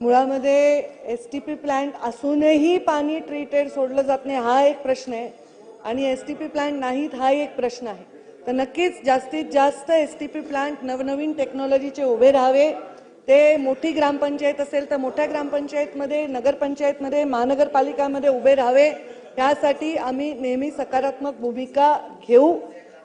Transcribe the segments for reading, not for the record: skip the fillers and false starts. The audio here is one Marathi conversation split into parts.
मुळामध्ये एसटीपी प्लांट असूनही पाणी ट्रीटेड सोडलं जात नाही हा एक प्रश्न आहे आणि एसटीपी प्लांट नाहीत हा एक प्रश्न आहे. तर नक्कीच जास्तीत जास्त एसटीपी प्लांट नवनवीन टेक्नॉलॉजीचे उभे राहावे. ते मोठी ग्रामपंचायत असेल तर मोठ्या ग्रामपंचायतमध्ये, नगरपंचायतमध्ये, महानगरपालिकामध्ये उभे राहावे. त्यासाठी आम्ही नेहमी सकारात्मक भूमिका घेऊ.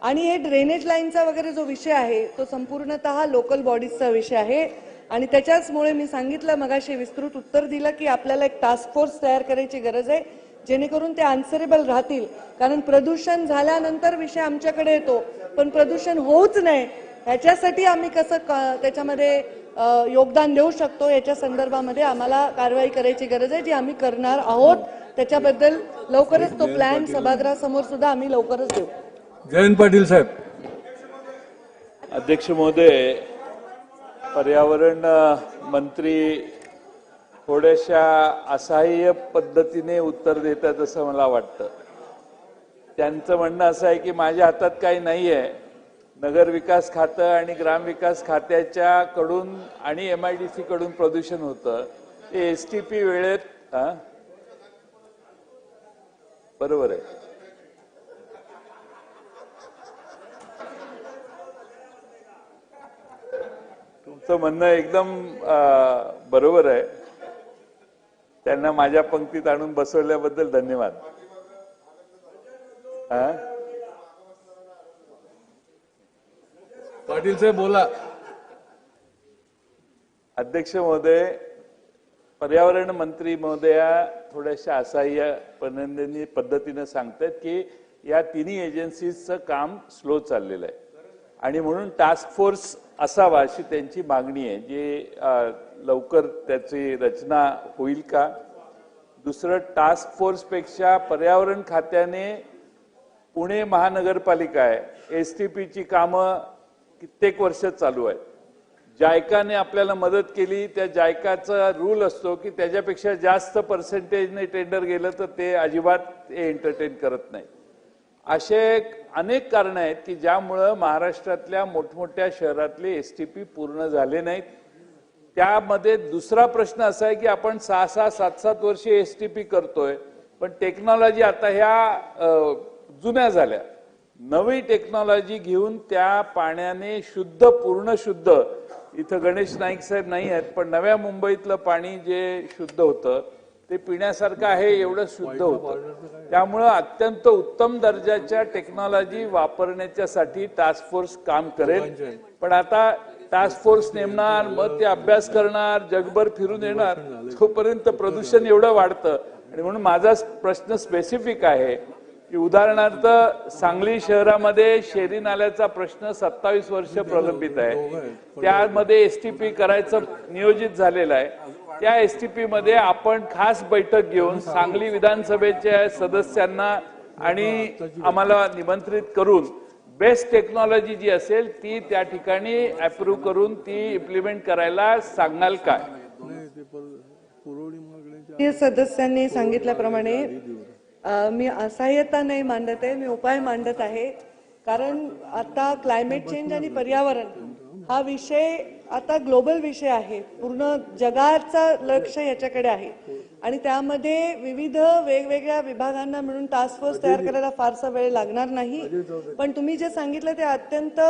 आणि हे ड्रेनेज लाईनचा वगैरे जो विषय आहे तो संपूर्णतः लोकल बॉडीजचा विषय आहे आणि त्याच्याचमुळे मी सांगितलं मगाशी विस्तृत उत्तर दिलं की आपल्याला एक टास्क फोर्स तयार करायची गरज आहे जेणेकरून ते आन्सरेबल राहतील. कारण प्रदूषण झाल्यानंतर विषय आमच्याकडे येतो पण प्रदूषण होऊच नये ह्याच्यासाठी आम्ही कसं त्याच्यामध्ये योगदान देऊ शकतो याच्या संदर्भामध्ये आम्हाला कारवाई करायची गरज आहे जी आम्ही करणार आहोत. त्याच्याबद्दल लवकरच तो प्लॅन सभागृहासमोर सुद्धा आम्ही लवकरच देऊ. जयंत पाटील साहेब. अध्यक्ष महोदय, पर्यावरण मंत्री थोड्याशा असहाय्य पद्धतीने उत्तर देतात असं मला वाटतं. त्यांचं म्हणणं असं आहे की माझ्या हातात काही नाही आहे. नगर विकास खातं आणि ग्रामविकास खात्याच्या कडून आणि MIDC कडून प्रदूषण होतं. ते STP वेळेत बरोबर आहे. तुमचं म्हणणं एकदम बरोबर आहे. त्यांना माझ्या पंक्तीत आणून बसवल्याबद्दल धन्यवाद. पाटील साहेब बोला. अध्यक्ष महोदय, पर्यावरण मंत्री महोदया थोड्याशा असहाय्य पद्धतीने सांगतात की या तिन्ही एजन्सीजचं काम स्लो चाललेलं आहे आणि म्हणून टास्क फोर्स असावा अशी त्यांची मागणी आहे. जे लवकर त्याची रचना होईल का? दुसरं, टास्क फोर्स पेक्षा पर्यावरण खात्याने पुणे महानगरपालिका आहे, STPची कामं कित्येक वर्ष चालू आहेत. जायकाने आपल्याला मदत केली. त्या जायकाचा रूल असतो की त्याच्यापेक्षा जास्त पर्सेंटेजने टेंडर गेलं तर ते अजिबात एंटरटेन करत नाही. असे अनेक कारणं आहेत की ज्यामुळं महाराष्ट्रातल्या मोठमोठ्या शहरातले STP पूर्ण झाले नाहीत. त्यामध्ये दुसरा प्रश्न असा आहे की आपण 6-6, 7-7 वर्षे STP करतोय पण टेक्नॉलॉजी आता ह्या जुन्या झाल्या. नवी टेक्नॉलॉजी घेऊन त्या पाण्याने शुद्ध, पूर्ण शुद्ध, इथं गणेश नाईक साहेब नाही आहेत पण नव्या मुंबईतलं पाणी जे शुद्ध होतं ते पिण्यासारखं आहे एवढं शुद्ध होतं. त्यामुळं अत्यंत उत्तम दर्जाच्या टेक्नॉलॉजी वापरण्याच्यासाठी टास्क फोर्स काम करेल. पण आता टास्क फोर्स नेमणार, मग ते अभ्यास करणार, जगभर फिरून येणार, तोपर्यंत प्रदूषण एवढं वाढतं. आणि म्हणून माझा प्रश्न स्पेसिफिक आहे की उदाहरणार्थ सांगली शहरामध्ये शेरी नाल्याचा प्रश्न 27 वर्ष प्रलंबित आहे. त्यामध्ये STP करायचं नियोजित झालेलं आहे. त्या STP मध्ये आपण खास बैठक घेऊन सांगली विधानसभेच्या सदस्यांना आणि आम्हाला निमंत्रित करून बेस्ट टेक्नॉलॉजी जी असेल ती त्या ठिकाणी अप्रूव्ह करून ती इम्प्लिमेंट करायला सांगाल काय? सदस्यांनी सांगितल्याप्रमाणे मी असहाय्यता नाही मांडत आहे, मी उपाय मांडत आहे. कारण आता क्लायमेट चेंज आणि पर्यावरण हा विषय आता ग्लोबल विषय आहे. पूर्ण जगाचं लक्ष याच्याकडे आहे आणि त्यामध्ये विविध वेगवेगळ्या विभागांना मिळून टास्क फोर्स तयार करायला फारसा वेळ लागणार नाही. पण तुम्ही जे सांगितलं ते अत्यंत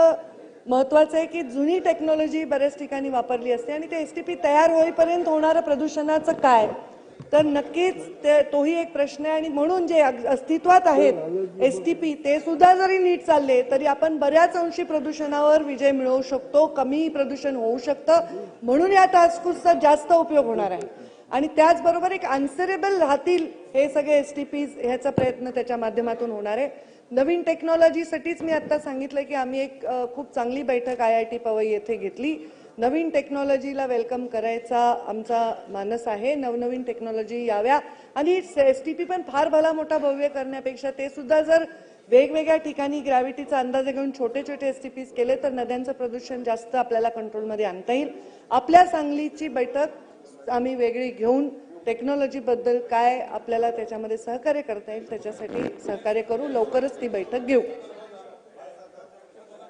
महत्वाचं आहे की जुनी टेक्नॉलॉजी बऱ्याच ठिकाणी वापरली असते आणि ते STP तयार होईपर्यंत होणारं प्रदूषणाचं काय, तर नक्कीच तोही एक प्रश्न आहे. आणि म्हणून जे अस्तित्वात आहेत STP ते सुद्धा जरी नीट चालले तरी आपण बऱ्याच अंशी प्रदूषणावर विजय मिळवू शकतो, कमी प्रदूषण होऊ शकतं. म्हणून या टास्क फोर्सचा जास्त उपयोग होणार आहे आणि त्याचबरोबर एक आन्सरेबल राहतील हे सगळे STPs ह्याचा प्रयत्न त्याच्या माध्यमातून होणार आहे. नवीन टेक्नॉलॉजीसाठीच मी आता सांगितलं की आम्ही एक खूप चांगली बैठक IIT पवई येथे घेतली. नवीन टेक्नॉलॉजीला वेलकम करायचा आमचा मानस आहे. नवनवीन टेक्नॉलॉजी याव्या आणि STP पण फार भला मोठा भव्य करण्यापेक्षा ते सुद्धा जर वेगवेगळ्या ठिकाणी ग्रॅव्हिटीचा अंदाज घेऊन छोटे छोटे STPs केले तर नद्यांचं प्रदूषण जास्त आपल्याला कंट्रोलमध्ये आणता येईल. आपल्या सांगलीची बैठक आम्ही वेगळी घेऊन टेक्नॉलॉजी बद्दल काय आपल्याला त्याच्यामध्ये सहकार्य करता येईल त्याच्यासाठी सहकार्य करू. लवकरच ती बैठक घेऊ.